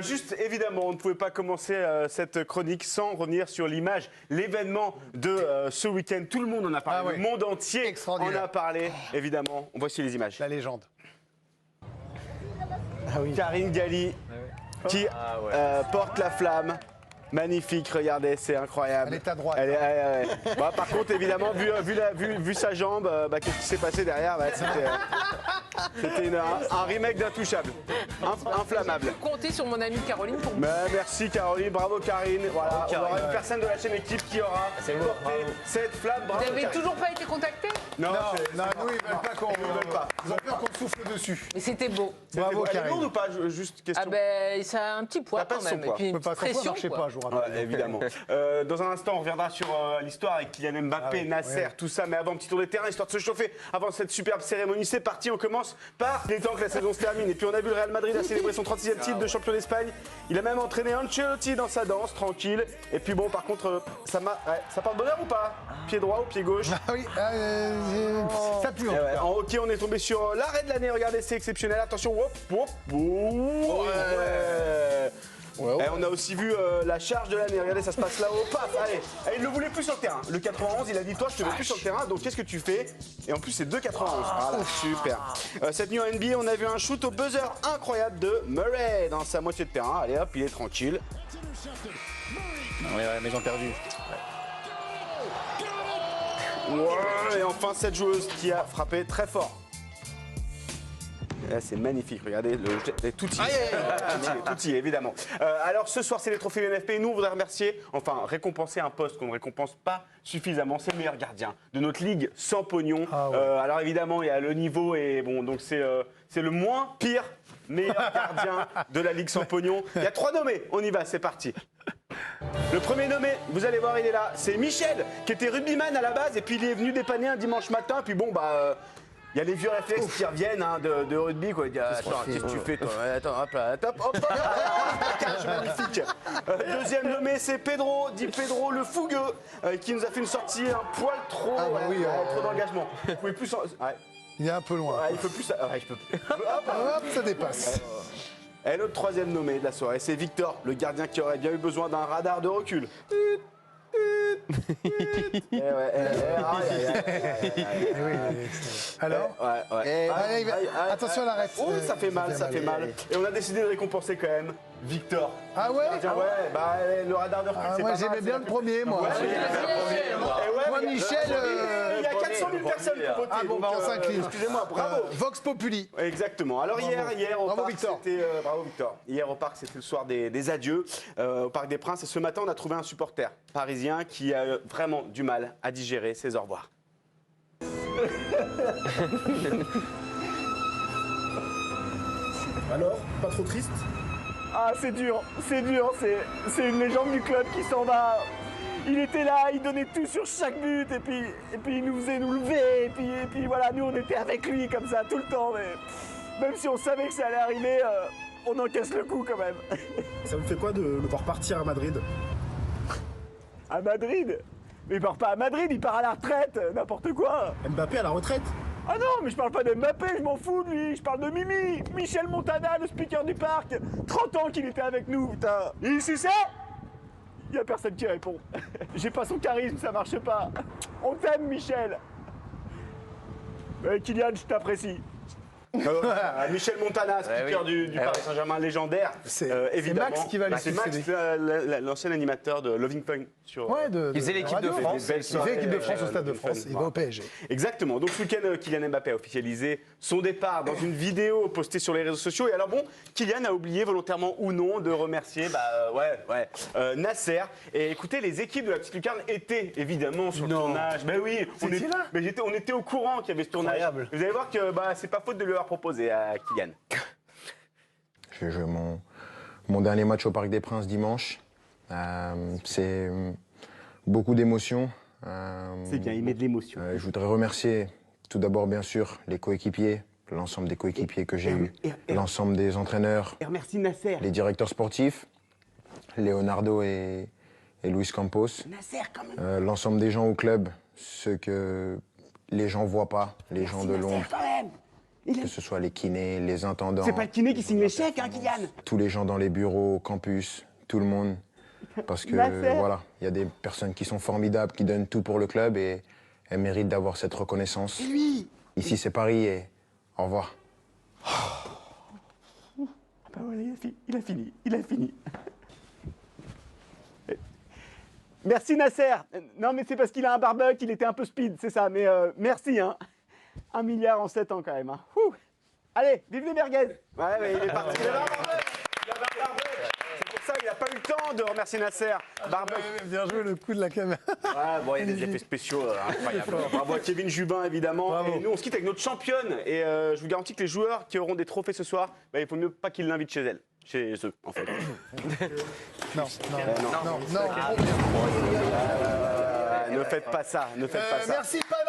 juste évidemment, on ne pouvait pas commencer cette chronique sans revenir sur l'image, l'événement de ce week-end. Tout le monde en a parlé, le monde entier en a parlé, évidemment. Voici les images. La légende. Karine Galli qui porte la flamme. Magnifique, regardez, c'est incroyable. Elle est à droite. Bah, par contre, évidemment, vu sa jambe, qu'est-ce qui s'est passé derrière, c'était un remake d'Intouchable. Inflammable. Je peux compter sur mon amie Caroline pour moi. Merci Caroline, bravo Karine. Voilà, on aura une personne de la chaîne équipe qui aura porté cette flamme. Bravo, Vous n'avez Karine. toujours pas été contacté? Non, nous, ils veulent pas qu'on. Ils ont peur qu'on souffle dessus. Mais c'était beau. Bravo, Elle est Karine. lourde ou pas? Juste question. Ah ben, ça a un petit poids Ça passe quand même. son poids. Et puis On une peut pas petite pression, je sais quoi. pas, je vous rappelle. Ouais, évidemment. Dans un instant, on reviendra sur l'histoire avec Kylian Mbappé, Nasser, tout ça. Mais avant, petit tour de terrain, histoire de se chauffer. Avant cette superbe cérémonie, c'est parti. On commence par les temps que la saison se termine. Et puis, on a vu le Real Madrid a célébré son 36e titre de champion d'Espagne. Il a même entraîné Ancelotti dans sa danse, tranquille. Et puis, bon, par contre, ça parle bonheur ou pas? Pied droit ou pied gauche? Ah oui, ça pue. En hockey, on est tombé sur l'arrêt de l'année. Regardez, c'est exceptionnel. Attention, on a aussi vu la charge de l'année. Regardez, ça se passe là-haut. Paf, allez. Il ne le voulait plus sur le terrain. Le 91, il a dit toi, je te veux plus sur le terrain. Donc qu'est-ce que tu fais? Et en plus, c'est 2,91. Voilà, super. Cette nuit en NBA, on a vu un shoot au buzzer incroyable de Murray dans sa moitié de terrain. Allez hop, il est tranquille. Ouais, mais j'ai perdu. Ouais, et enfin, cette joueuse qui a frappé très fort. Là, c'est magnifique, regardez, tout y est, évidemment. Alors ce soir, c'est les trophées UNFP. Nous, on voudrait remercier, enfin récompenser un poste qu'on ne récompense pas suffisamment. C'est le meilleur gardien de notre ligue sans pognon. Alors évidemment, il y a le niveau et bon, donc c'est le moins pire meilleur gardien de la ligue sans pognon. Il y a 3 nommés, on y va, c'est parti. Le premier nommé, vous allez voir, il est là. C'est Michel, qui était rugbyman à la base et puis il est venu dépanner un dimanche matin. Puis bon, il y a les vieux réflexes qui reviennent de rugby, quoi. Il dit, attends, qu'est-ce que tu fais, toi? Attends, hop là, hop, magnifique. Deuxième nommé, c'est Pedro, dit Pedro le fougueux, qui nous a fait une sortie un poil trop, trop d'engagement. Vous pouvez plus. Il est un peu loin. Il peut plus. Je peux plus. Hop, ça dépasse. Et notre troisième nommé de la soirée, c'est Victor, le gardien qui aurait bien eu besoin d'un radar de recul. Alors attention à l'arrêt. Oh, ça fait mal, ça fait mal. Et on a décidé de récompenser quand même Victor. Ah ouais? Le radar de recul, c'est pas moi mal. j'aimais bien le premier, moi. Moi, Michel. Il y a 400 000 personnes qui ont voté. Ah bon, on s'incline. Excusez-moi, bravo. Vox Populi. Exactement. Alors hier au Bravo, parc, Victor. c'était bravo Victor. Hier au parc, c'était le soir des adieux au Parc des Princes. Et ce matin, on a trouvé un supporter parisien qui a vraiment du mal à digérer ses au revoir. Alors, pas trop triste? Ah, c'est dur, c'est une légende du club qui s'en va. Il était là, il donnait tout sur chaque but et puis il nous faisait nous lever et puis voilà, nous on était avec lui comme ça tout le temps, mais même si on savait que ça allait arriver, on encaisse le coup quand même. Ça vous fait quoi de le voir partir à Madrid? À Madrid? Mais il part pas à Madrid, il part à la retraite, n'importe quoi. Mbappé à la retraite? Ah non, mais je parle pas de Mbappé, je m'en fous de lui, je parle de Mimi, Michel Montana, le speaker du parc. 30 ans qu'il était avec nous, putain. Ici c'est? Y a personne qui répond. J'ai pas son charisme, ça marche pas. On t'aime, Michel. Kylian, je t'apprécie. Michel Montana, speaker du Paris Saint-Germain légendaire. Évidemment. Max qui va lui C'est Max, l'ancien animateur de Loving Fun. Il faisait l'équipe de France. Il faisait l'équipe de France au Stade de France. Il va au PSG. Exactement. Donc ce week-end, Kylian Mbappé a officialisé son départ dans une vidéo postée sur les réseaux sociaux. Et alors bon, Kylian a oublié volontairement ou non de remercier Nasser. Et écoutez, les équipes de la petite lucarne étaient évidemment sur le tournage. Ben oui, on était au courant qu'il y avait ce tournage. Incroyable. Vous allez voir que c'est pas faute de lui avoir proposé à Kylian. Je vais jouer mon dernier match au Parc des Princes dimanche. C'est beaucoup d'émotions. C'est bien, il met de l'émotion. Je voudrais remercier tout d'abord, bien sûr, les coéquipiers, l'ensemble des coéquipiers que j'ai eus, l'ensemble des entraîneurs, Et remercie Nasser. les directeurs sportifs, Leonardo et Luis Campos, Nasser, quand même. l'ensemble des gens au club, ceux que les gens voient pas, les gens de l'ombre. Quand même. Que ce soit les kinés, les intendants. C'est pas le kiné qui signe les chèques, hein, Kylian? Tous les gens dans les bureaux, campus, tout le monde. Parce que Nasser. voilà, il y a des personnes qui sont formidables, qui donnent tout pour le club et elles méritent d'avoir cette reconnaissance. Et lui? Ici, c'est Paris et au revoir. Bah voilà, il a fini. Merci Nasser. Non mais c'est parce qu'il a un barbecue, il était un peu speed, c'est ça. Mais merci, hein. 1 milliard en 7 ans quand même. Hein. Allez, vive les merguez. Ouais, il est parti. Il avait un barbecue. C'est pour ça qu'il n'a pas eu le temps de remercier Nasser. Barbecue. Bien joué le coup de la caméra. Ouais, bon, il y a des effets spéciaux incroyables. Bravo à Kevin Jubin, évidemment. Bravo. Et nous, on se quitte avec notre championne. Et je vous garantis que les joueurs qui auront des trophées ce soir, bah, il faut mieux pas qu'ils l'invitent chez elle. Chez eux, en fait. Non. Ne faites pas ça, ne faites pas ça. Merci Pavel.